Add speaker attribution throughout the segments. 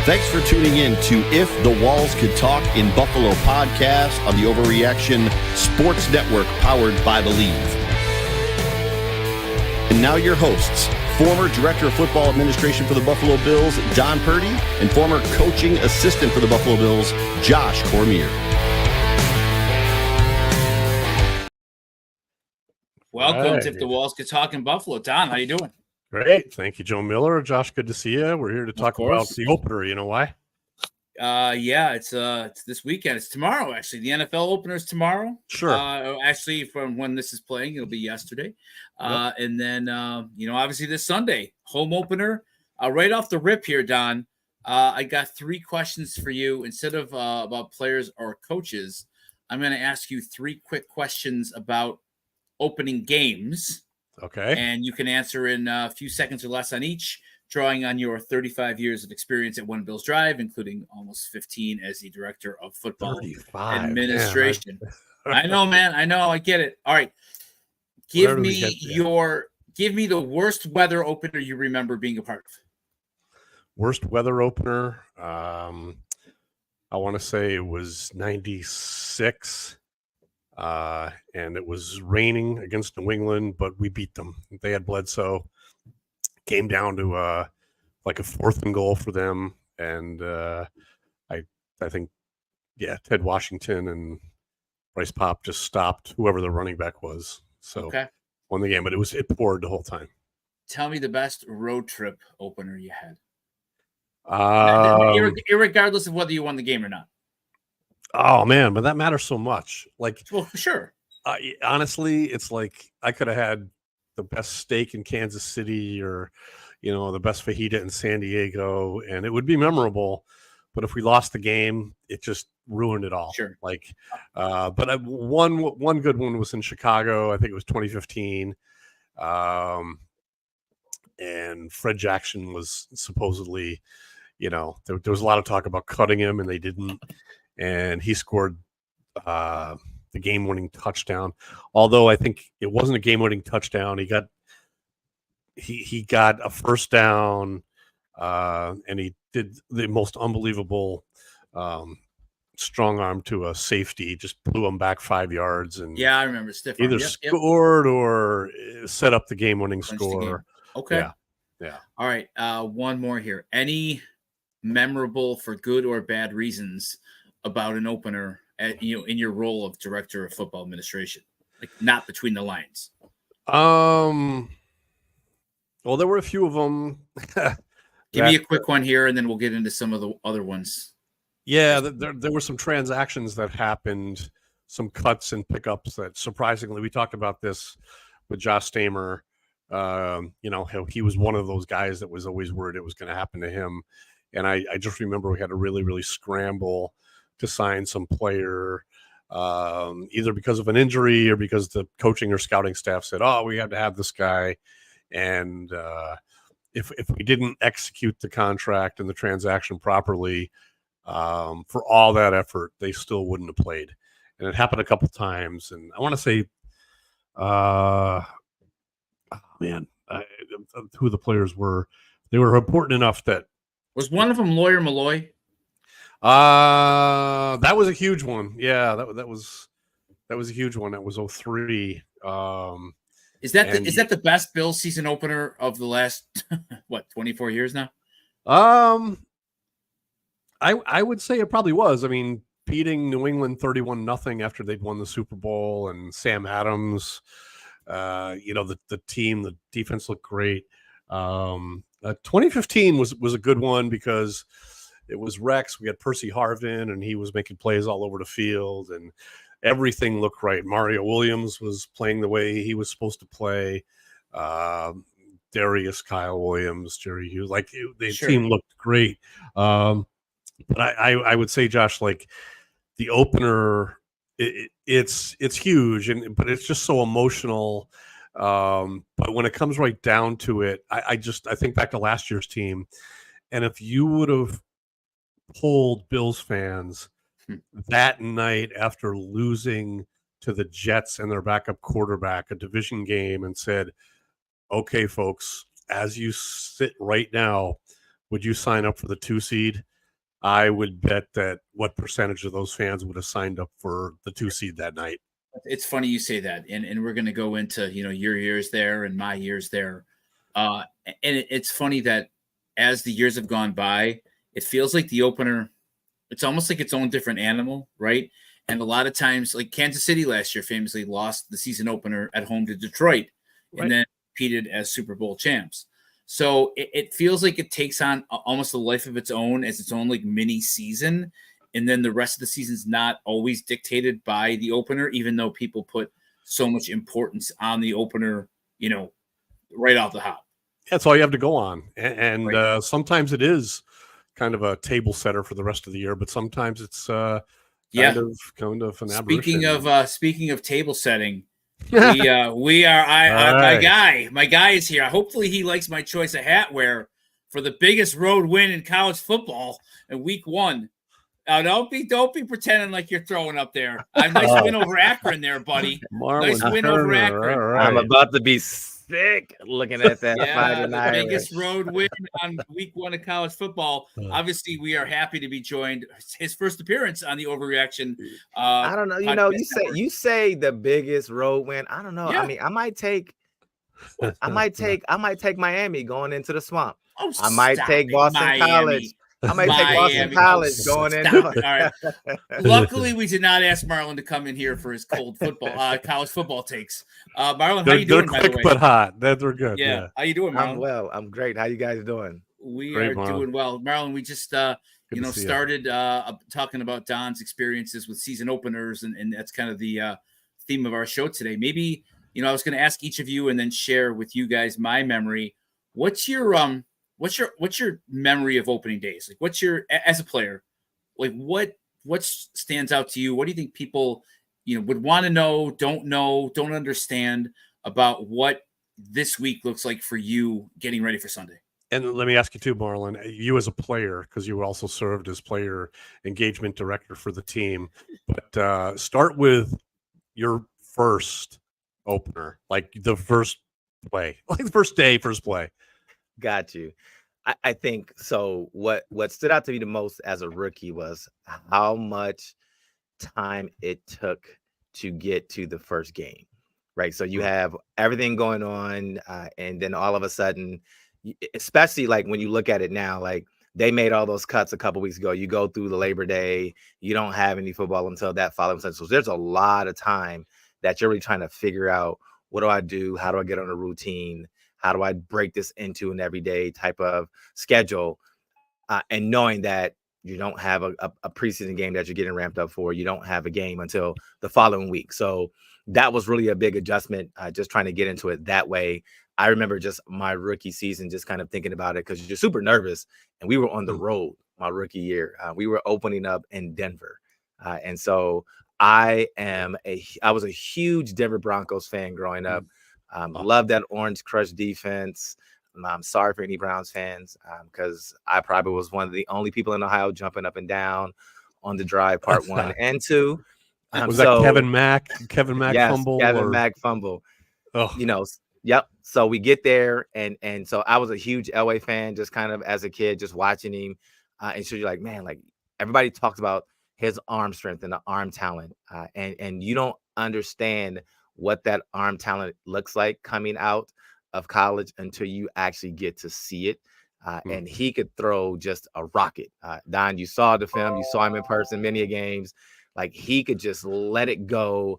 Speaker 1: Thanks for tuning in to If the Walls Could Talk in Buffalo podcast on the Overreaction Sports Network powered by Believe. And now your hosts, former Director of Football Administration for the Buffalo Bills, Don Purdy, and former coaching assistant for the Buffalo Bills, Josh Cormier.
Speaker 2: Welcome to If the Walls Could Talk in Buffalo. Don, how you doing?
Speaker 3: Great. Thank you, Joe Miller. Josh, good to see you. We're here to talk about the opener. You know why?
Speaker 2: It's this weekend. It's tomorrow, actually. The NFL opener is tomorrow.
Speaker 3: Sure.
Speaker 2: Actually, from when this is playing, it'll be yesterday. And then, obviously this Sunday, home opener. Right off the rip here, Don, I got 3 questions for you. Instead of about players or coaches, I'm going to ask you 3 quick questions about opening games.
Speaker 3: Okay.
Speaker 2: And you can answer in a few seconds or less on each, drawing on your 35 years of experience at One Bills Drive, including almost 15 as the Director of Football Administration. I know, man. I know. I get it. All right. Give me the worst weather opener you remember being a part of.
Speaker 3: Worst weather opener. I want to say it was 96. And it was raining against New England, but we beat them. They had Bledsoe. Came down to like a 4th and goal for them, and I think Ted Washington and Bryce Pop just stopped whoever the running back was. So won the game, but it poured the whole time.
Speaker 2: Tell me the best road trip opener you had. Irregardless of whether you won the game or not.
Speaker 3: Oh man, but that matters so much. Like,
Speaker 2: well, for sure.
Speaker 3: Honestly, it's like I could have had the best steak in Kansas City, or the best fajita in San Diego, and it would be memorable. But if we lost the game, it just ruined it all.
Speaker 2: Sure.
Speaker 3: Like, but one good one was in Chicago. I think it was 2015. And Fred Jackson was supposedly, there was a lot of talk about cutting him, and they didn't. And he scored the game-winning touchdown. Although I think it wasn't a game-winning touchdown. He got a first down, and he did the most unbelievable strong arm to a safety. Just blew him back 5 yards, and
Speaker 2: I remember stiff
Speaker 3: either scored or set up the game-winning score.
Speaker 2: Okay.
Speaker 3: Yeah.
Speaker 2: All right. One more here. Any memorable, for good or bad reasons, about an opener in your role of Director of Football Administration, like not between the lines?
Speaker 3: Well, there were a few of them.
Speaker 2: Give me a quick one here, and then we'll get into some of the other ones.
Speaker 3: Yeah, there were some transactions that happened, some cuts and pickups that surprisingly, we talked about this with Josh Stamer. He was one of those guys that was always worried it was going to happen to him. And I just remember we had to really, really scramble to sign some player, either because of an injury or because the coaching or scouting staff said, we have to have this guy. And if we didn't execute the contract and the transaction properly, for all that effort, they still wouldn't have played. And it happened a couple times. And I want to say, who the players were. They were important enough that.
Speaker 2: Was one of them Lawyer Malloy?
Speaker 3: That was a huge one. Yeah, that was a huge one. That was 2003.
Speaker 2: Is that the best Bills season opener of the last 24 years now?
Speaker 3: I would say it probably was. I mean, beating New England 31-0 after they'd won the Super Bowl, and Sam Adams, the team, the defense looked great. 2015 was a good one because it was Rex. We had Percy Harvin, and he was making plays all over the field, and everything looked right. Mario Williams was playing the way he was supposed to play. Darius, Kyle Williams, Jerry Hughes, team looked great. But I would say, Josh, like the opener, it's huge, but it's just so emotional. But when it comes right down to it, I think back to last year's team, and if you would have polled Bills fans that night after losing to the Jets and their backup quarterback, a division game, and said, okay, folks, as you sit right now, would you sign up for the 2 seed? I would bet that what percentage of those fans would have signed up for the 2 seed that night.
Speaker 2: It's funny you say that, and we're going to go into your years there and my years there, and it's funny that as the years have gone by, it feels like the opener, it's almost like its own different animal, right? And a lot of times, like Kansas City last year, famously lost the season opener at home to Detroit, right, and then competed as Super Bowl champs. So it feels like it takes on almost a life of its own as its own like mini season. And then the rest of the season's not always dictated by the opener, even though people put so much importance on the opener, right off the hop.
Speaker 3: That's all you have to go on. And right. Sometimes it is kind of a table setter for the rest of the year, but sometimes it's kind of an aberration.
Speaker 2: Speaking of table setting, we are my guy is here. Hopefully he likes my choice of hat wear for the biggest road win in college football in week 1. Don't be pretending like you're throwing up there. Nice win over Akron there, buddy.
Speaker 3: Marlon
Speaker 2: nice win over Akron.
Speaker 4: Right. I'm about to be sick looking at that.
Speaker 2: The biggest road win on week 1 of college football. Obviously, we are happy to be joined. His first appearance on the Overreaction.
Speaker 4: I don't know. You say the biggest road win. I don't know. Yeah. I mean, I might take Miami going into the swamp.
Speaker 2: Oh,
Speaker 4: I might take Boston College. I might take Boston College going in.
Speaker 2: All right. Luckily, we did not ask Marlon to come in here for his cold football, college football takes. Marlon, how you doing?
Speaker 3: They're quick but hot. They're good.
Speaker 2: Yeah. How you doing, Marlon?
Speaker 4: I'm well. I'm great. How you guys doing?
Speaker 2: We are doing well, Marlon. We just started talking about Don's experiences with season openers, and that's kind of the theme of our show today. Maybe I was going to ask each of you and then share with you guys my memory. What's your memory of opening days? Like, what's your, as a player, like what stands out to you? What do you think people, would want to know, don't understand about what this week looks like for you getting ready for Sunday?
Speaker 3: And let me ask you too, Marlon, you as a player, because you also served as player engagement director for the team, but start with your first opener, like the first play, like the first play.
Speaker 4: Got you. I think so. What stood out to me the most as a rookie was how much time it took to get to the first game, right? So you have everything going on, and then all of a sudden, especially like when you look at it now, like they made all those cuts a couple weeks ago. You go through the Labor Day, you don't have any football until that following Sunday. So there's a lot of time that you're really trying to figure out, what do I do? How do I get on a routine? How do I break this into an everyday type of schedule? And knowing that you don't have a preseason game that you're getting ramped up for, you don't have a game until the following week. So that was really a big adjustment, just trying to get into it that way. I remember just my rookie season, just kind of thinking about it because you're super nervous. And we were on the road my rookie year. We were opening up in Denver. And so I was a huge Denver Broncos fan growing up. Love that Orange Crush defense. I'm sorry for any Browns fans because I probably was one of the only people in Ohio jumping up and down on the drive, part 1 and 2.
Speaker 3: Was that Kevin Mack? Yes, fumble?
Speaker 4: Kevin Mack fumble.
Speaker 3: Oh.
Speaker 4: Yep. So we get there, and so I was a huge Elway fan, just kind of as a kid, just watching him. And so you're like, man, like everybody talks about his arm strength and the arm talent, and you don't understand what that arm talent looks like coming out of college until you actually get to see it. And he could throw just a rocket. Don, you saw the film, you saw him in person many games. Like he could just let it go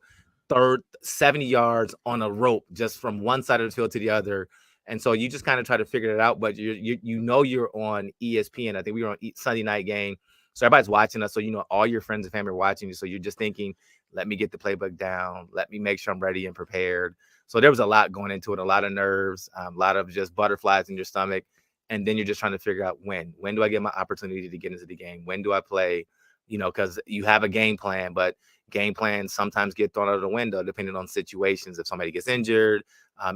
Speaker 4: 70 yards on a rope, just from one side of the field to the other. And so you just kind of try to figure it out, but you're on ESPN. I think we were on Sunday night game. So everybody's watching us. So, all your friends and family are watching you. So you're just thinking, let me get the playbook down. Let me make sure I'm ready and prepared. So there was a lot going into it, a lot of nerves, a lot of just butterflies in your stomach. And then you're just trying to figure out when do I get my opportunity to get into the game? When do I play? Because you have a game plan, but game plans sometimes get thrown out of the window depending on situations. If somebody gets injured,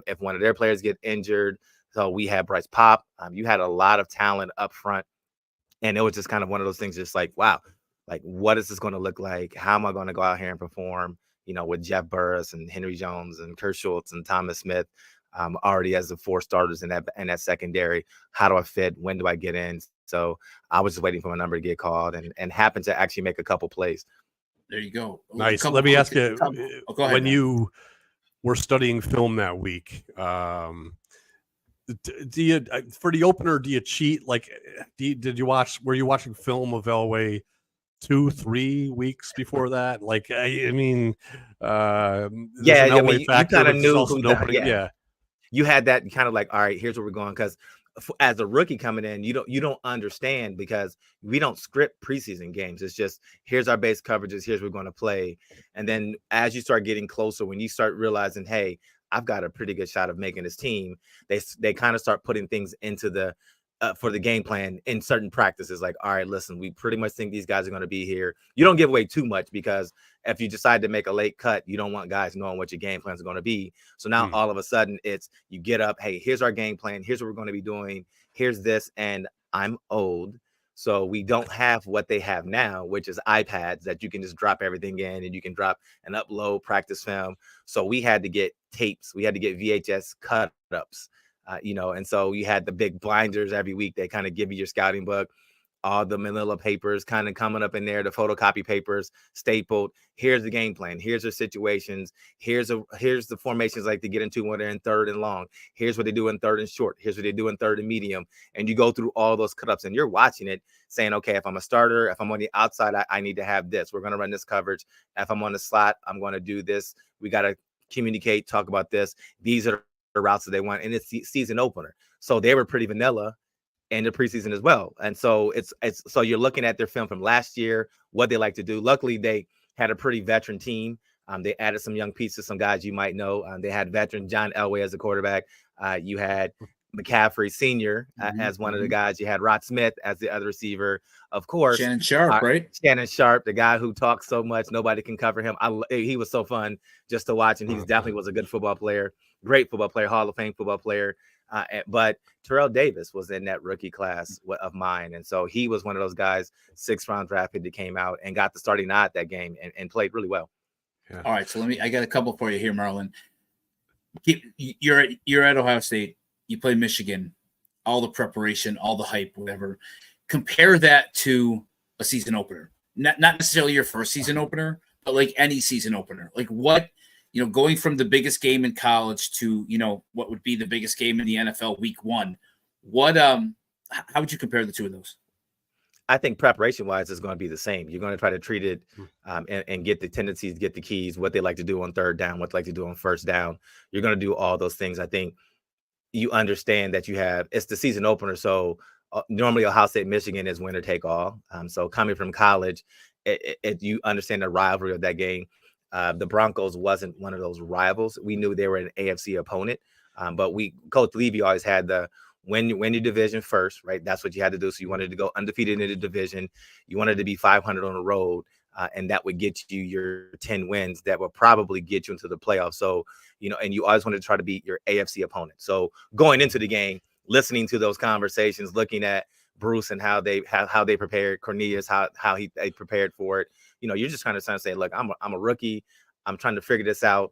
Speaker 4: if one of their players get injured. So we had Bryce Pop. You had a lot of talent up front. And it was just kind of one of those things, just like, wow, like, what is this going to look like? How am I going to go out here and perform, with Jeff Burris and Henry Jones and Kurt Schultz and Thomas Smith? already as the 4 starters in that secondary. How do I fit? When do I get in? So I was just waiting for my number to get called and happened to actually make a couple plays.
Speaker 2: There you go.
Speaker 3: Nice. Let me ask you,
Speaker 2: go ahead,
Speaker 3: when
Speaker 2: man.
Speaker 3: you were studying film that week, do you, for the opener, do you cheat? Like, were you watching film of Elway 2-3 weeks before that? Like, I mean, there's an Elway factor,
Speaker 4: you kind of
Speaker 3: but
Speaker 4: knew
Speaker 3: also an opening. Yeah.
Speaker 4: You had that kind of like, all right, here's where we're going. Because as a rookie coming in, you don't understand, because we don't script preseason games. It's just, here's our base coverages, here's what we're going to play. And then as you start getting closer, when you start realizing, hey, I've got a pretty good shot of making this team, they kind of start putting things into the for the game plan in certain practices. Like, all right, listen, we pretty much think these guys are going to be here. You don't give away too much, because if you decide to make a late cut, you don't want guys knowing what your game plans are going to be. So now all of a sudden it's, you get up, hey, here's our game plan. Here's what we're going to be doing. Here's this. And I'm old, so we don't have what they have now, which is iPads that you can just drop everything in, and you can drop and upload practice film. So we had to get tapes. We had to get VHS cut-ups. And so you had the big blinders every week. They kind of give you your scouting book, all the manila papers kind of coming up in there, the photocopy papers stapled. Here's the game plan. Here's the situations. Here's the formations like to get into when they're in third and long. Here's what they do in third and short. Here's what they do in third and medium. And you go through all those cut-ups, and you're watching it saying, okay, if I'm a starter, if I'm on the outside, I need to have this. We're going to run this coverage. If I'm on the slot, I'm going to do this. We got to communicate, talk about this. These are the routes that they want, and it's the season opener. So they were pretty vanilla in the preseason as well. And so it's so you're looking at their film from last year, what they like to do. Luckily, they had a pretty veteran team. They added some young pieces, some guys you might know. They had veteran John Elway as a quarterback. You had McCaffrey Sr. As one of the guys. You had Rod Smith as the other receiver. Of course,
Speaker 2: Shannon Sharp, right?
Speaker 4: Shannon Sharp, the guy who talks so much, nobody can cover him. He was so fun just to watch, and he definitely was a good football player, great football player, Hall of Fame football player. But Terrell Davis was in that rookie class of mine, and so he was one of those guys, 6th-round draft pick that came out and got the starting nod that game and played really well.
Speaker 2: Yeah. All right, so I got a couple for you here, Marlon. You're at Ohio State. You play Michigan. All the preparation, all the hype, whatever. Compare that to a season opener. Not necessarily your first season opener, but like any season opener. Like what, going from the biggest game in college to, what would be the biggest game in the NFL week 1. What, how would you compare the two of those?
Speaker 4: I think preparation-wise is going to be the same. You're going to try to treat it and get the tendencies, get the keys, what they like to do on third down, what they like to do on first down. You're going to do all those things. I think you understand that it's the season opener. So normally Ohio State, Michigan is winner take all. So coming from college, you understand the rivalry of that game. The Broncos wasn't one of those rivals. We knew they were an AFC opponent, but Coach Levy always had the win your division first, right? That's what you had to do. So you wanted to go undefeated in the division. You wanted to be 500 on the road, and that would get you your 10 wins that would probably get you into the playoffs. So, and you always wanted to try to beat your AFC opponent. So going into the game, listening to those conversations, looking at Bruce and how they prepared, Cornelius, how they prepared for it. You're just trying to say, look, I'm a rookie. I'm trying to figure this out.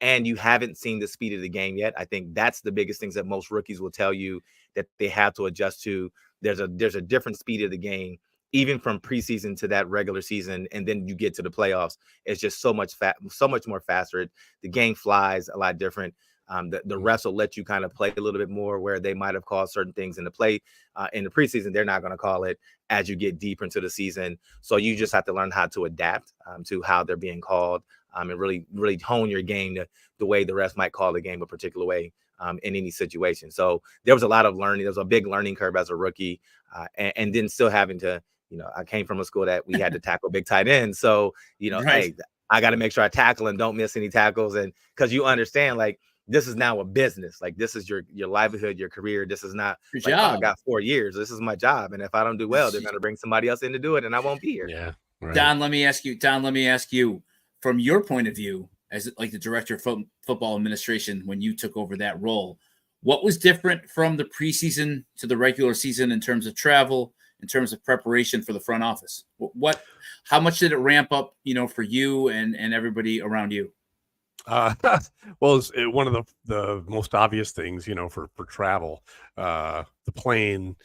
Speaker 4: And you haven't seen the speed of the game yet. I think that's the biggest things that most rookies will tell you that they have to adjust to. There's a different speed of the game, even from preseason to that regular season. And then you get to the playoffs. It's just so much more faster. The game flies a lot different. The refs will let you kind of play a little bit more where they might have called certain things in the play in the preseason. They're not going to call it as you get deeper into the season. So you just have to learn how to adapt to how they're being called and really, really hone your game the way the refs might call the game a particular way in any situation. So there was a lot of learning. There was a big learning curve as a rookie and then still having to, I came from a school that we had to tackle big tight ends. So, right. Hey, I got to make sure I tackle and don't miss any tackles. And because you understand, like, this is now a business. Like, this is your livelihood, your career. This is not
Speaker 2: your
Speaker 4: like,
Speaker 2: job.
Speaker 4: I got 4 years. This is my job. And if I don't do well, they're going to bring somebody else in to do it, and I won't be here.
Speaker 3: Yeah. Right.
Speaker 2: Don, let me ask you, from your point of view, as like the director of football administration, when you took over that role, what was different from the preseason to the regular season in terms of travel, in terms of preparation for the front office? How much did it ramp up, for you and everybody around you?
Speaker 3: Uh, well, one of the most obvious things, for travel, the plane,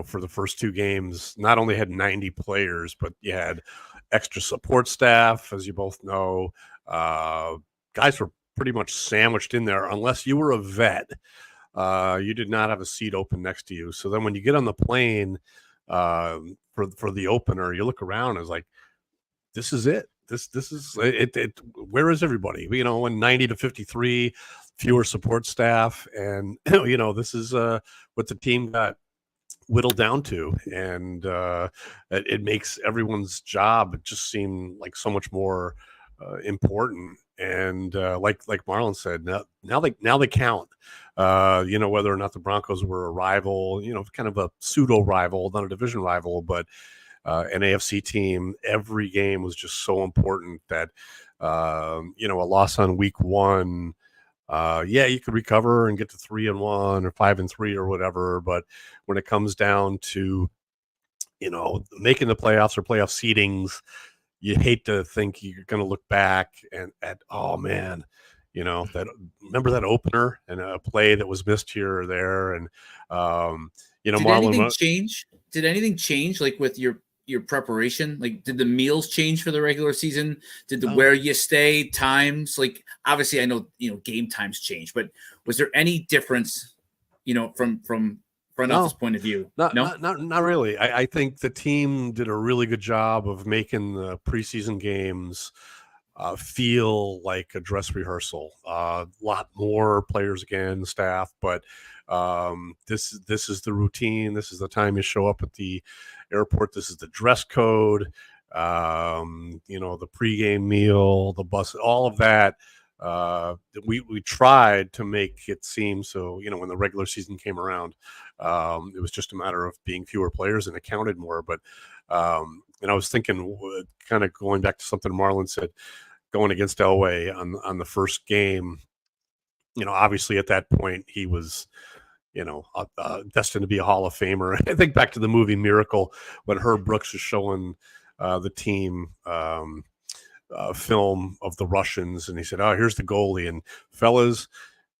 Speaker 3: for the first two games, not only had 90 players, but you had extra support staff, as you both know. Guys were pretty much sandwiched in there, unless you were a vet. You did not have a seat open next to you. So then when you get on the plane for the opener, you look around and it's like, this is it. This is it. Where is everybody? In 90 to 53, fewer support staff, and this is what the team got whittled down to, and it makes everyone's job just seem like so much more important. And like Marlon said, now they count. Whether or not the Broncos were a rival, kind of a pseudo rival, not a division rival, but an AFC team. Every game was just so important that a loss on week one, you could recover and get to 3-1 or 5-3 or whatever. But when it comes down to making the playoffs or playoff seedings, you hate to think you're going to look back and oh man, remember that opener and a play that was missed here or there, and
Speaker 2: did
Speaker 3: Marlon,
Speaker 2: anything change? Did anything change, like with your preparation? Like, did the meals change for the regular season? Did the where you stay times, like, obviously I know game times change, but was there any difference from front office point of view?
Speaker 3: Not really. I think the team did a really good job of making the preseason games feel like a dress rehearsal. A lot more players again, staff, but this is the routine. This is the time you show up at the airport. This is the dress code. The pregame meal, the bus, all of that. We tried to make it seem so. When the regular season came around, it was just a matter of being fewer players and it counted more. But and I was thinking, kind of going back to something Marlon said, going against Elway on the first game. Obviously at that point he was, destined to be a Hall of Famer. I think back to the movie Miracle when Herb Brooks was showing the team film of the Russians, and he said, "Oh, here's the goalie, and fellas,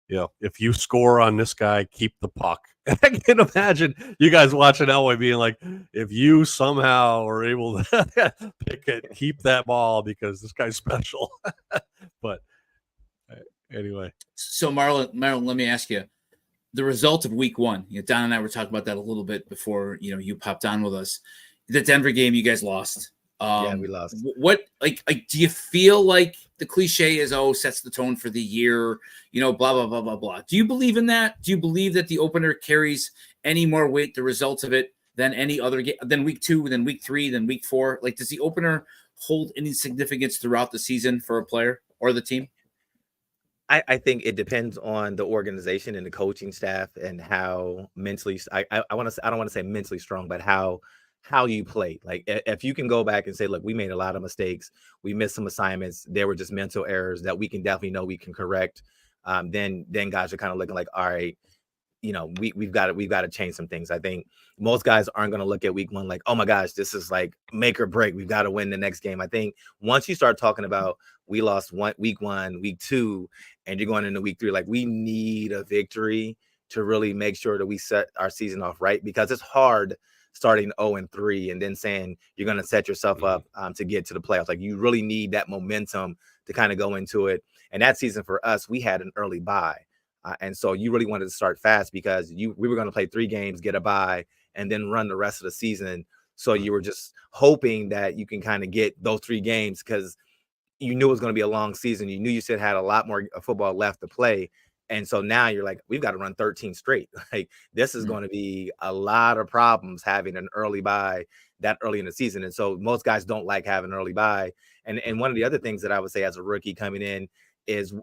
Speaker 3: if you score on this guy, keep the puck." And I can imagine you guys watching Elway being like, if you somehow are able to pick it, keep that ball because this guy's special. But anyway.
Speaker 2: So Marlon, let me ask you, the result of week one. Don and I were talking about that a little bit before you popped on with us. The Denver game, you guys lost.
Speaker 4: Yeah, we lost.
Speaker 2: What like do you feel like the cliche is sets the tone for the year, blah blah blah blah blah? Do you believe in that? Do you believe that the opener carries any more weight, the results of it, than any other game, than week 2, than week 3, than week 4? Like, does the opener hold any significance throughout the season for a player or the team?
Speaker 4: I think it depends on the organization and the coaching staff and how mentally I don't want to say mentally strong, but how you play. Like, if you can go back and say, look, we made a lot of mistakes, we missed some assignments, there were just mental errors that we can definitely know we can correct. Then guys are kind of looking like, all right, we've got to change some things. I think most guys aren't going to look at week one like, oh my gosh, this is like make or break. We've got to win the next game. I think once you start talking about we lost week 1, week 2, and you're going into week 3, like we need a victory to really make sure that we set our season off right, because it's hard starting 0-3 and then saying you're going to set yourself up to get to the playoffs. Like, you really need that momentum to kind of go into it. And that season for us, we had an early bye. And so you really wanted to start fast because we were going to play 3 games, get a bye, and then run the rest of the season. So you were just hoping that you can kind of get those 3 games because you knew it was going to be a long season. You knew you still had a lot more football left to play. And so now you're like, we've got to run 13 straight. Like, this is going to be a lot of problems having an early bye that early in the season. And so most guys don't like having an early bye. And one of the other things that I would say as a rookie coming in is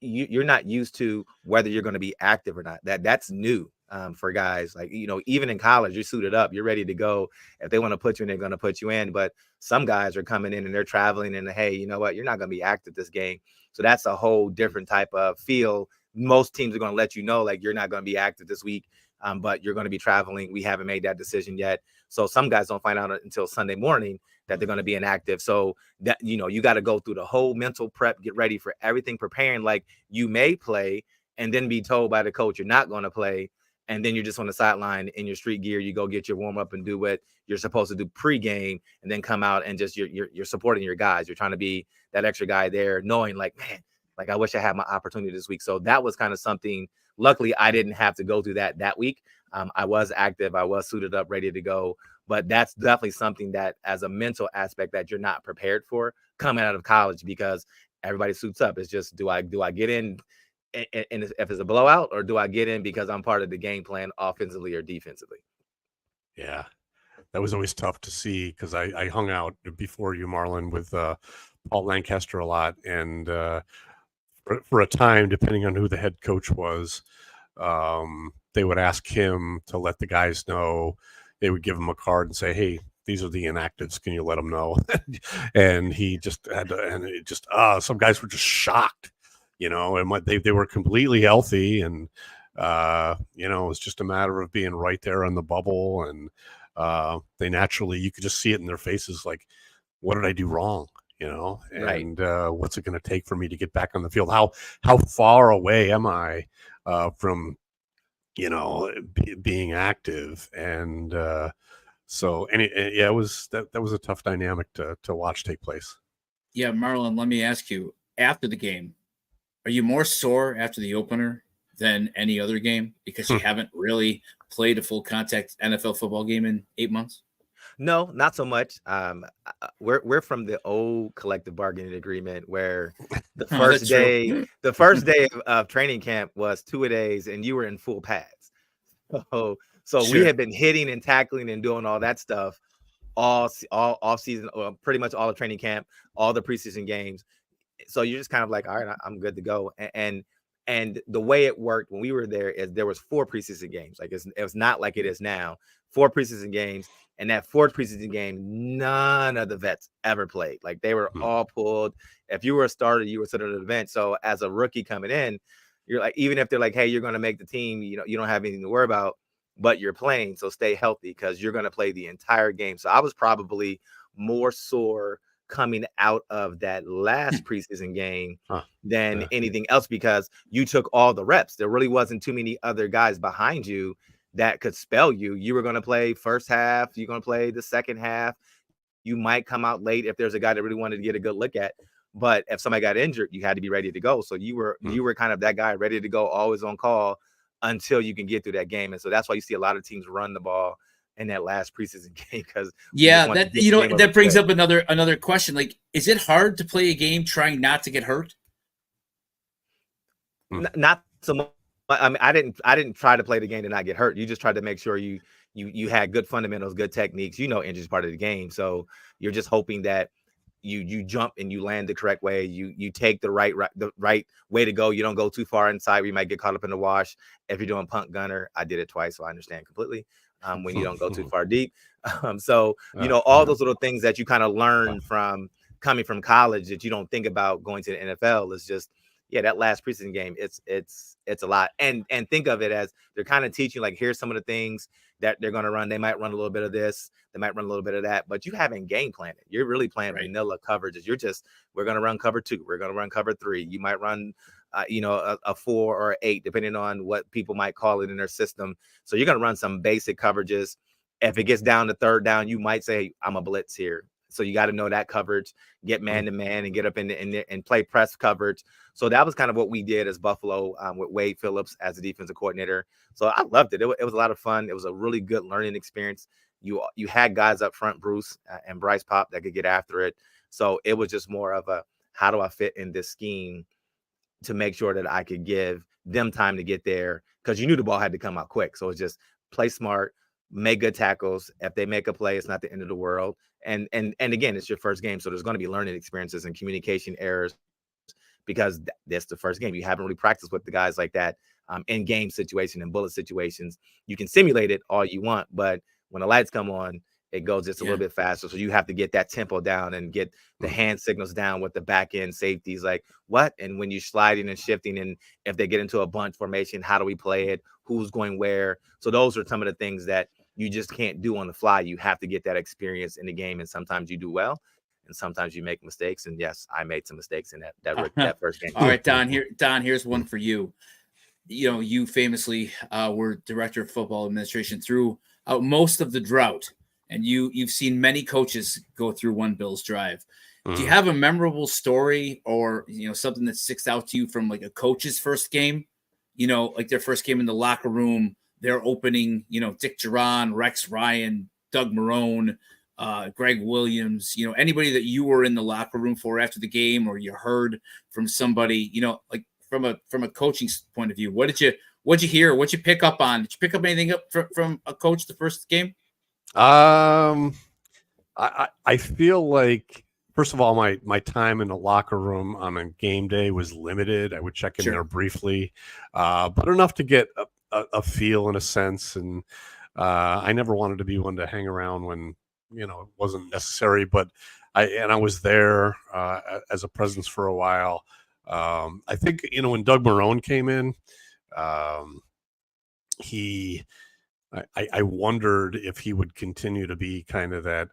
Speaker 4: you're not used to whether you're going to be active or not. That's new for guys. Like, even in college, you're suited up, you're ready to go. If they want to put you in, they're going to put you in. But some guys are coming in and they're traveling and, hey, you know what? You're not going to be active this game. So that's a whole different type of feel. Most teams are going to let you know, like, you're not going to be active this week. but you're going to be traveling. We haven't made that decision yet. So some guys don't find out until Sunday morning that they're going to be inactive. So that, you got to go through the whole mental prep, get ready for everything, preparing like you may play, and then be told by the coach you're not going to play. And then you're just on the sideline in your street gear. You go get your warm up and do what you're supposed to do pregame, and then come out and just you're supporting your guys. You're trying to be that extra guy there, knowing like, man, like I wish I had my opportunity this week. So that was kind of something. Luckily, I didn't have to go through that week. I was active. I was suited up, ready to go. But that's definitely something that, as a mental aspect, that you're not prepared for coming out of college, because everybody suits up. It's just, do I get in? And if it's a blowout, or do I get in because I'm part of the game plan offensively or defensively?
Speaker 3: Yeah, that was always tough to see, because I hung out before you, Marlon, with Paul Lancaster a lot. And for a time, depending on who the head coach was, they would ask him to let the guys know. They would give him a card and say, hey, these are the inactives. Can you let them know? And he just had to, and it just, some guys were just shocked. And they were completely healthy, and it was just a matter of being right there on the bubble, and they naturally, you could just see it in their faces, like, what did I do wrong? And what's it going to take for me to get back on the field? How far away am I from being active? And it was that was a tough dynamic to watch take place.
Speaker 2: Yeah, Marlon, let me ask you, after the game, are you more sore after the opener than any other game because you haven't really played a full contact NFL football game in 8 months?
Speaker 4: No, not so much. We're from the old collective bargaining agreement where the first day of training camp was 2-a-days and you were in full pads. So sure. We had been hitting and tackling and doing all that stuff all off season, or pretty much all of training camp, all the preseason games. So you're just kind of like, all right, I'm good to go. And the way it worked when we were there is there was 4 preseason games. Like it was not like it is now. 4 preseason games. And that 4th preseason game, none of the vets ever played. Like they were all pulled. If you were a starter, you were sort of an event. So as a rookie coming in, you're like, even if they're like, hey, you're going to make the team, you don't have anything to worry about, but you're playing. So stay healthy because you're going to play the entire game. So I was probably more sore coming out of that last preseason game than anything else, because you took all the reps. There really wasn't too many other guys behind you that could spell you. You were going to play first half. You're going to play the second half. You might come out late if there's a guy that really wanted to get a good look at. But if somebody got injured, you had to be ready to go. So you were kind of that guy ready to go, always on call until you can get through that game. And so that's why you see a lot of teams run the ball in that last preseason game, because
Speaker 2: that brings up another question. Like, is it hard to play a game trying not to get hurt?
Speaker 4: Not so much. I mean, I didn't try to play the game to not get hurt. You just tried to make sure you had good fundamentals, good techniques. Injury is part of the game, so you're just hoping that you jump and you land the correct way. You take the right way to go. You don't go too far inside where you might get caught up in the wash. If you're doing punt gunner, I did it twice, so I understand completely. When you don't go too far deep. All those little things that you kind of learn from coming from college that you don't think about going to the NFL is just, that last preseason game, it's a lot. And think of it as they're kind of teaching, like, here's some of the things that they're going to run. They might run a little bit of this. They might run a little bit of that, but you haven't game planned it. You're really playing vanilla coverages. We're going to run cover 2. We're going to run cover 3. You might run, a 4 or 8, depending on what people might call it in their system. So you're going to run some basic coverages. If it gets down to third down, you might say, I'm a blitz here. So you got to know that coverage, get man to man and get up in and play press coverage. So that was kind of what we did as Buffalo with Wade Phillips as the defensive coordinator. So I loved it. It was a lot of fun. It was a really good learning experience. You had guys up front, Bruce and Bryce Pop, that could get after it. So it was just more of a, how do I fit in this scheme to make sure that I could give them time to get there, because you knew the ball had to come out quick. So it's just play smart, make good tackles. If they make a play, it's not the end of the world. And again, it's your first game, so there's going to be learning experiences and communication errors, because that's the first game. You haven't really practiced with the guys like that in game situation and bullet situations. You can simulate it all you want, but when the lights come on it goes just a little bit faster. So you have to get that tempo down and get the hand signals down with the back end safeties. Like what? And when you're sliding and shifting, and if they get into a bunch formation, how do we play it? Who's going where? So those are some of the things that you just can't do on the fly. You have to get that experience in the game. And sometimes you do well, and sometimes you make mistakes. And yes, I made some mistakes in that first game.
Speaker 2: All right, Don, here's one for you. You know, you famously were director of football administration throughout most of the drought, and you've seen many coaches go through One Bills Drive. Do you have a memorable story, or something that sticks out to you from like a coach's first game? Like their first game in the locker room, their opening. Dick Duran, Rex Ryan, Doug Marrone, Greg Williams. Anybody that you were in the locker room for after the game, or you heard from somebody. Like from a coaching point of view, what'd you hear? What'd you pick up on? Did you pick up anything up from a coach the first game?
Speaker 3: I feel like, first of all, my time in the locker room on a game day was limited. I would check in there briefly, but enough to get a feel and a sense. And I never wanted to be one to hang around when it wasn't necessary. But I was there as a presence for a while. I think when Doug Marrone came in, I wondered if he would continue to be kind of that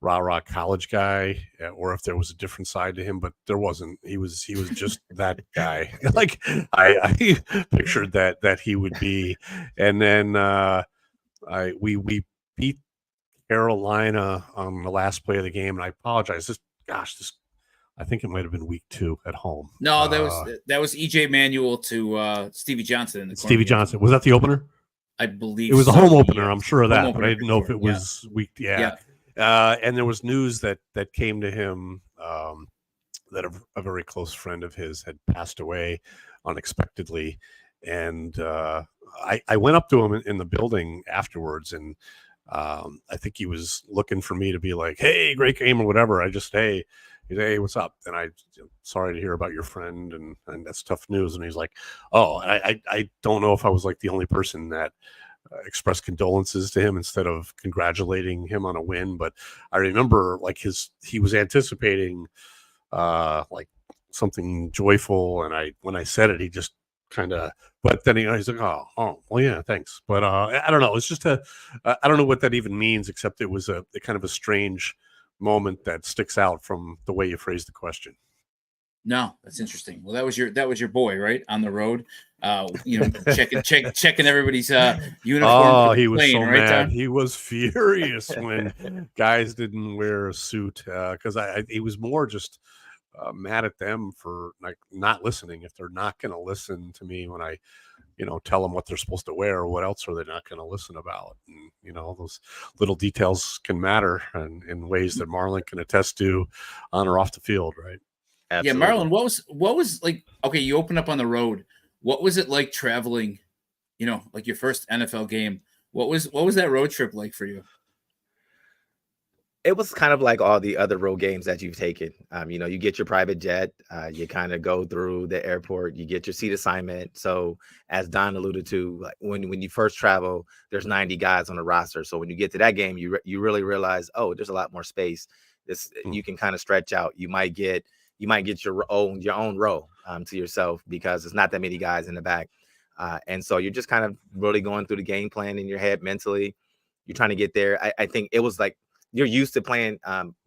Speaker 3: rah-rah college guy, or if there was a different side to him, but there wasn't. He was just that guy. Like I pictured that he would be. And then we beat Carolina on the last play of the game, and I apologize. I think it might have been week 2 at home.
Speaker 2: No, that was EJ Manuel to Stevie Johnson.
Speaker 3: Stevie Johnson. Was that the opener?
Speaker 2: I believe
Speaker 3: it was a home opener.
Speaker 2: Yeah.
Speaker 3: I'm sure of that, but I didn't know if it was week. Yeah. And there was news that came to him that a very close friend of his had passed away unexpectedly. And I went up to him in the building afterwards, and I think he was looking for me to be like, "Hey, great game," or whatever. Hey, what's up? And sorry to hear about your friend, and that's tough news. And he's like, oh, I don't know if I was like the only person that expressed condolences to him instead of congratulating him on a win. But I remember like he was anticipating like something joyful. And when I said it, he just kind of, but then he's like, oh, well, yeah, thanks. But I don't know. It's just I don't know what that even means, except it was a kind of a strange moment that sticks out from the way you phrased the question.
Speaker 2: No, that's interesting. Well, that was your boy, right? On the road, checking everybody's uniform.
Speaker 3: Oh, he was
Speaker 2: plane,
Speaker 3: so
Speaker 2: right,
Speaker 3: mad.
Speaker 2: Tom?
Speaker 3: He was furious when guys didn't wear a suit, because he was more just mad at them for like not listening. If they're not going to listen to me when I tell them what they're supposed to wear, or what else are they not going to listen about? And, those little details can matter, and in ways that Marlon can attest to on or off the field, right?
Speaker 2: Absolutely. Yeah, Marlon, what was like, okay, you opened up on the road. What was it like traveling, like your first NFL game? What was that road trip like for you?
Speaker 4: It was kind of like all the other road games that you've taken. You get your private jet, you kind of go through the airport, you get your seat assignment. So as Don alluded to, like when you first travel, there's 90 guys on the roster. So when you get to that game, you really realize, oh, there's a lot more space. You can kind of stretch out. You might get your own row to yourself, because there's not that many guys in the back. And so you're just kind of really going through the game plan in your head mentally. You're trying to get there. I think it was like, you're used to playing,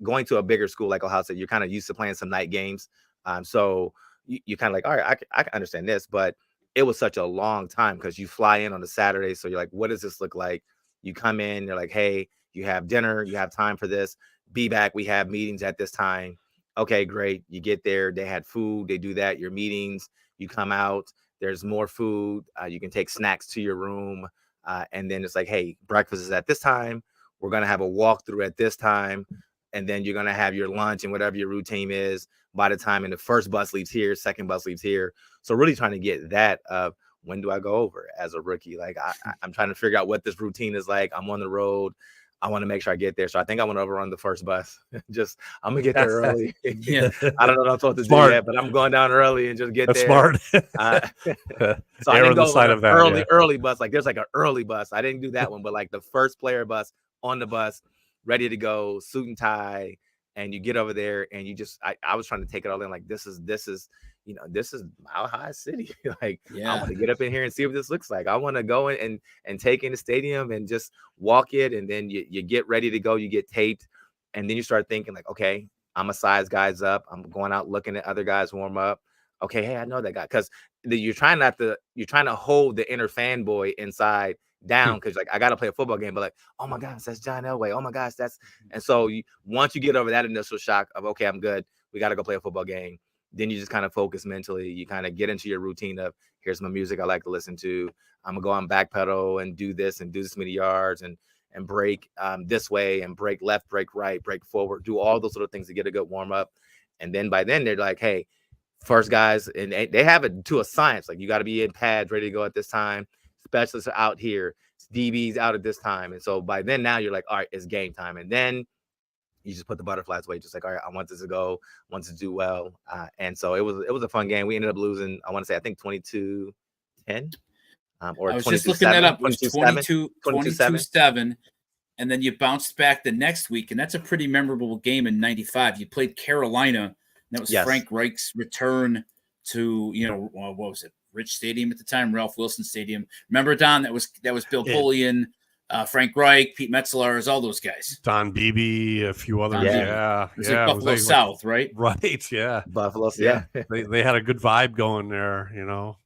Speaker 4: going to a bigger school like Ohio State. You're kind of used to playing some night games. So you kind of like, all right, I can understand this, but it was such a long time because you fly in on a Saturday. So you're like, what does this look like? You come in, you're like, hey, you have dinner, you have time for this. Be back. We have meetings at this time. Okay, great. You get there. They had food. They do that. Your meetings, you come out. There's more food. You can take snacks to your room. And then it's like, hey, breakfast is at this time. We're going to have a walkthrough at this time, and then you're going to have your lunch and whatever your routine is by the time the first bus leaves here, second bus leaves here. So really trying to get that of when do I go over as a rookie? Like I'm trying to figure out what this routine is like. I'm on the road. I want to make sure I get there. So I think I want to overrun the first bus. I'm going to get there early. Yeah. I don't know what I'm supposed to do yet, but I'm going down early and just get
Speaker 3: That's
Speaker 4: there.
Speaker 3: Smart.
Speaker 4: So I didn't go on the early bus. Like there's like an early bus. I didn't do that one, but like the first player bus on the bus, ready to go, suit and tie, and you get over there and you just, I was trying to take it all in. Like, this is, this is Mile High City. Like, I want to get up in here and see what this looks like. I want to go in and take in the stadium and just walk it. And then you get ready to go, you get taped. And then you start thinking like, okay, I'm a size guys up. I'm going out looking at other guys warm up. Okay, hey, I know that guy. Because you're trying to hold the inner fanboy inside down, because like, I got to play a football game, but like, oh my gosh, that's John Elway. Oh my gosh, and so once you get over that initial shock of, okay, I'm good, we got to go play a football game, then you just kind of focus mentally. You kind of get into your routine of, here's my music I like to listen to. I'm gonna go on backpedal and do this many yards and break this way and break left, break right, break forward, do all those little things to get a good warm up. And then by then they're like, hey, first guys, and they have it to a science. Like, you got to be in pads ready to go at this time. Specialists are out here. DB's out at this time. And so by then now you're like, all right, it's game time. And then you just put the butterflies away. Just like, all right, I want this to go, I want to do well. And so it was a fun game. We ended up losing, I want to say, I think 22-10. Or
Speaker 2: I was just looking that up. It was 22-7. And then you bounced back the next week. And that's a pretty memorable game in 95. You played Carolina. And that was Frank Reich's return to, what was it? Rich Stadium at the time, Ralph Wilson Stadium. Remember, Don? That was Bill Bullion, Frank Reich, Pete Metzelaars, all those guys.
Speaker 3: Don Beebe, a few others. Yeah.
Speaker 2: It was like Buffalo South, right?
Speaker 3: Right. Yeah.
Speaker 4: Buffalo. Yeah.
Speaker 3: they had a good vibe going there,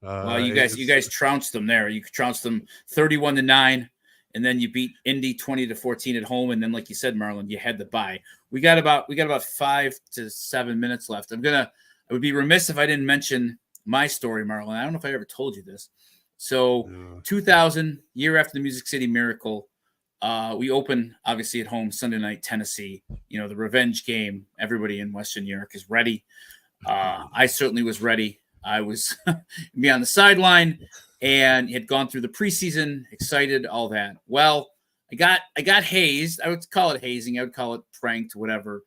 Speaker 2: Well, you guys trounced them there. You trounced them 31-9, and then you beat Indy 20-14 at home. And then, like you said, Marlon, you had the bye. We got about 5 to 7 minutes left. I would be remiss if I didn't mention my story, Marlon. I don't know if I ever told you this. So 2000, year after the Music City Miracle, we open obviously at home Sunday night, Tennessee, the revenge game. Everybody in Western New York is ready. I certainly was ready. I was be on the sideline and had gone through the preseason, excited, all that. Well, I got hazed. I would call it hazing. I would call it pranked, whatever.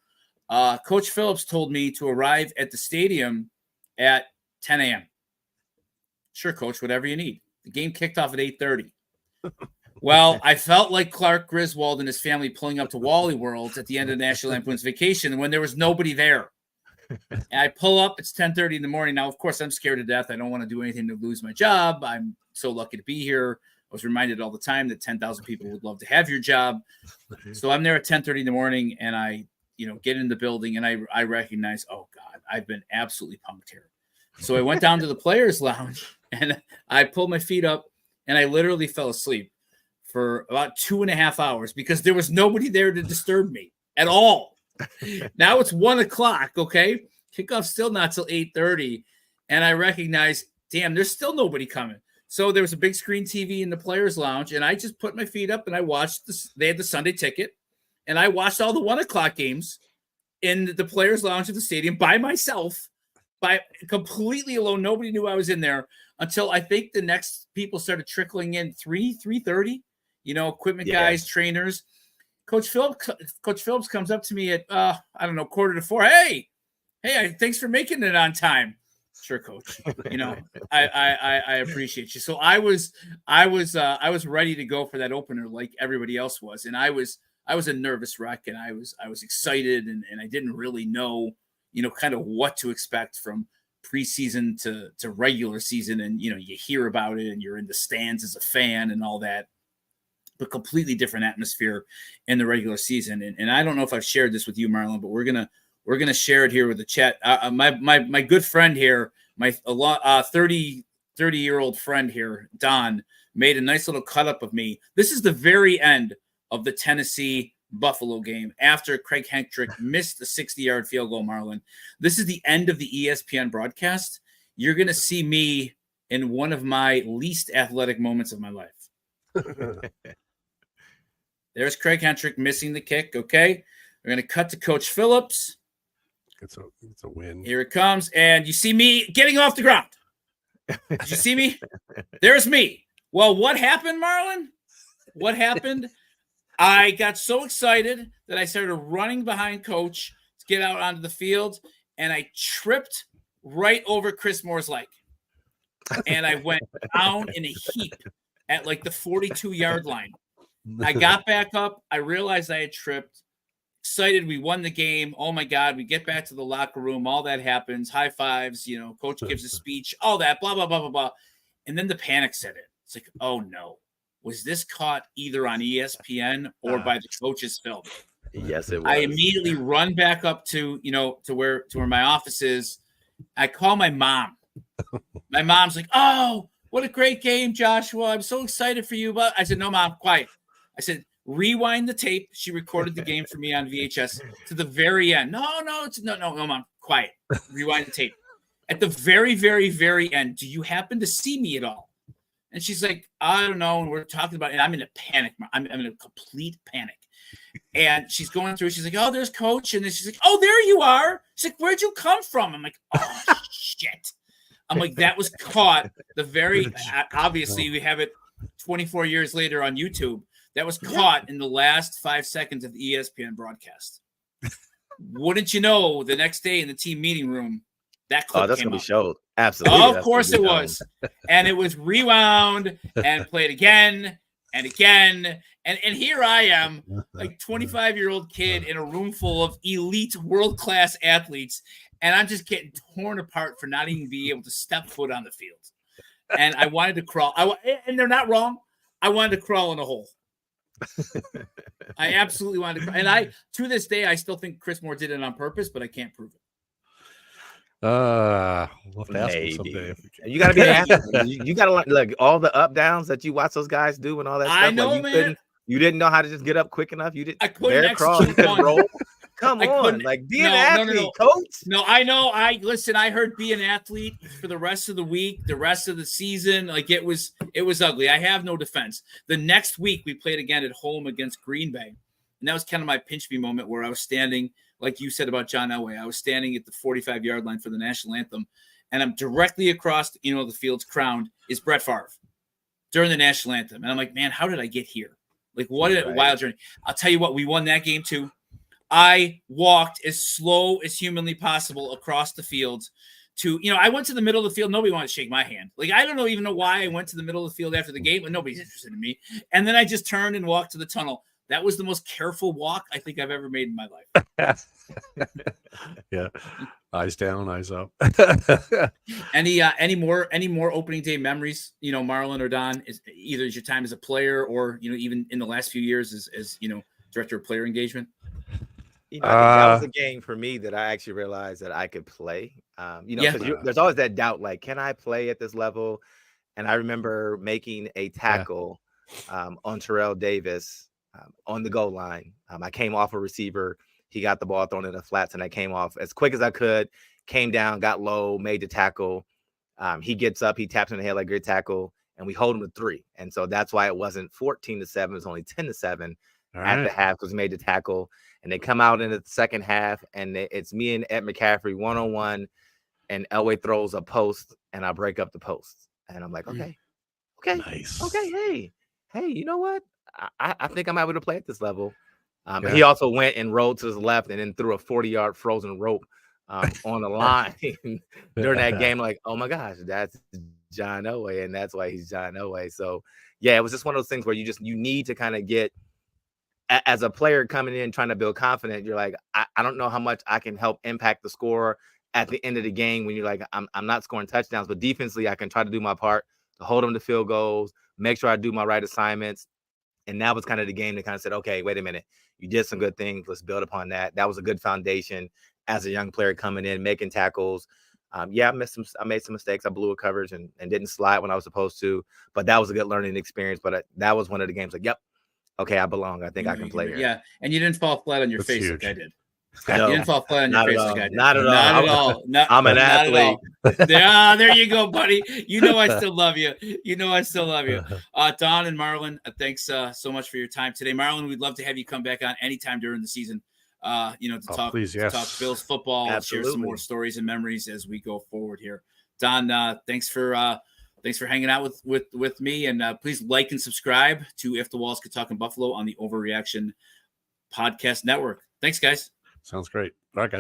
Speaker 2: Coach Phillips told me to arrive at the stadium at 10 a.m. Sure, Coach, whatever you need. The game kicked off at 8:30. Well, I felt like Clark Griswold and his family pulling up to Wally World at the end of National Lampoon's Vacation when there was nobody there. And I pull up, it's 10:30 in the morning. Now, of course, I'm scared to death. I don't want to do anything to lose my job. I'm so lucky to be here. I was reminded all the time that 10,000 people would love to have your job. So I'm there at 10:30 in the morning, and I get in the building, and I recognize, oh, God, I've been absolutely punked here. So I went down to the players' lounge, and I pulled my feet up, and I literally fell asleep for about 2.5 hours because there was nobody there to disturb me at all. Now it's 1:00, okay? Kickoff's still not till 8:30, and I recognize, damn, there's still nobody coming. So there was a big screen TV in the players' lounge, and I just put my feet up, and I watched this. They had the Sunday ticket, and I watched all the 1:00 games in the players' lounge at the stadium by myself, by completely alone. Nobody knew I was in there until I think the next people started trickling in 3:30, equipment guys, trainers. Coach Phillips comes up to me at, 3:45. Hey, thanks for making it on time. Sure, Coach. I appreciate you. So I was ready to go for that opener like everybody else was. And I was a nervous wreck, and I was excited, and I didn't really know, kind of what to expect from preseason to regular season. And, you hear about it and you're in the stands as a fan and all that, but completely different atmosphere in the regular season. And I don't know if I've shared this with you, Marlon, but we're going to share it here with the chat. My good friend here, my 30-year-old friend here, Don, made a nice little cut up of me. This is the very end of the Tennessee Buffalo game after Craig Hentrick missed a 60-yard field goal, Marlon. This is the end of the ESPN broadcast. You're going to see me in one of my least athletic moments of my life. There's Craig Hentrick missing the kick, okay? We're going to cut to Coach Phillips.
Speaker 3: It's a win.
Speaker 2: Here it comes, and you see me getting off the ground. Did you see me? There's me. Well, what happened, Marlon? What happened? I got so excited that I started running behind Coach to get out onto the field, and I tripped right over Chris Moore's leg. And I went down in a heap at like the 42-yard line. I got back up. I realized I had tripped. Excited. We won the game. Oh my God. We get back to the locker room. All that happens. High fives. Coach gives a speech. All that. Blah, blah, blah, blah, blah. And then the panic set in. It's like, oh no. Was this caught either on ESPN or by the coach's film?
Speaker 4: Yes, it was.
Speaker 2: I immediately run back up to where my office is. I call my mom. My mom's like, oh, what a great game, Joshua. I'm so excited for you. But I said, no, Mom, quiet. I said, rewind the tape. She recorded the game for me on VHS to the very end. No, Mom, quiet. Rewind the tape. At the very, very, very end, do you happen to see me at all? And she's like, I don't know. And we're talking about it. And I'm in a panic. I'm in a complete panic. And she's going through. She's like, oh, there's Coach. And then she's like, oh, there you are. She's like, where'd you come from? I'm like, oh, shit. I'm like, that was caught obviously we have it 24 years later on YouTube. That was caught in the last 5 seconds of the ESPN broadcast. Wouldn't you know, the next day in the team meeting room, that clip
Speaker 4: that's
Speaker 2: came
Speaker 4: going to
Speaker 2: up.
Speaker 4: be showed. Absolutely.
Speaker 2: Of course it was. And it was rewound and played again and again. And here I am, like 25-year-old kid in a room full of elite world-class athletes. And I'm just getting torn apart for not even being able to step foot on the field. And I wanted to crawl. And they're not wrong. I wanted to crawl in a hole. I absolutely wanted to. And to this day, I still think Chris Moore did it on purpose, but I can't prove it.
Speaker 3: We'll have to ask him someday.
Speaker 4: You gotta be an athlete. You gotta look all the up downs that you watch those guys do and all that stuff.
Speaker 2: I know, man.
Speaker 4: You didn't know how to just get up quick enough. You didn't.
Speaker 2: I couldn't
Speaker 4: crawl. You couldn't roll. Come on, like be an athlete, coach.
Speaker 2: No, I know. I heard be an athlete for the rest of the week, the rest of the season. Like it was ugly. I have no defense. The next week we played again at home against Green Bay, and that was kind of my pinch me moment where I was standing. Like you said about John Elway, I was standing at the 45-yard line for the national anthem, and I'm directly across, the field's crowned is Brett Favre during the national anthem. And I'm like, man, how did I get here? Like, what a wild journey. I'll tell you what, we won that game too. I walked as slow as humanly possible across the field to, I went to the middle of the field. Nobody wanted to shake my hand. Like, I don't even know why I went to the middle of the field after the game, but nobody's interested in me. And then I just turned and walked to the tunnel. That was the most careful walk I think I've ever made in my life.
Speaker 3: Yeah. Eyes down, eyes up.
Speaker 2: Any more opening day memories, Marlon or Don, either as your time as a player or, even in the last few years as director of player engagement?
Speaker 4: I think that was a game for me that I actually realized that I could play. There's always that doubt, like, can I play at this level? And I remember making a tackle on Terrell Davis on the goal line. I came off a receiver. He got the ball thrown in the flats, and I came off as quick as I could, came down, got low, made the tackle. He gets up, he taps in the head like good tackle, and we hold him to 3. And so that's why it wasn't 14-7. It was only 10-7 at the half because we made the tackle. And they come out in the second half, and it's me and Ed McCaffrey one-on-one, and Elway throws a post, and I break up the post. And I'm like, okay,
Speaker 3: nice.
Speaker 4: Okay, hey, you know what? I think I'm able to play at this level. He also went and rolled to his left and then threw a 40-yard frozen rope on the line during that game. Like, oh my gosh, that's John Elway, and that's why he's John Elway. So yeah, it was just one of those things where you need to kind of get, as a player coming in trying to build confidence, you're like, I don't know how much I can help impact the score at the end of the game when you're like, I'm not scoring touchdowns, but defensively I can try to do my part to hold them to field goals, make sure I do my right assignments. And that was kind of the game that kind of said, okay, wait a minute, you did some good things. Let's build upon that. That was a good foundation as a young player coming in, making tackles. I made some mistakes. I blew a coverage and didn't slide when I was supposed to, but that was a good learning experience. But that was one of the games like, yep, okay, I belong. I think I can play here.
Speaker 2: Yeah, and you didn't fall flat on your face
Speaker 3: huge.
Speaker 2: like I did.
Speaker 4: No,
Speaker 2: you didn't fall flat on your face like I did.
Speaker 4: Not at all.
Speaker 2: Not at all.
Speaker 4: I'm an athlete.
Speaker 2: There you go, buddy. You know I still love you. Don and Marlon, thanks so much for your time today. Marlon, we'd love to have you come back on anytime during the season. To talk Bills football, and share some more stories and memories as we go forward here. Don, thanks for hanging out with me, and please like and subscribe to If the Walls Could Talk in Buffalo on the Overreaction Podcast Network. Thanks, guys.
Speaker 3: Sounds great. All right, guys.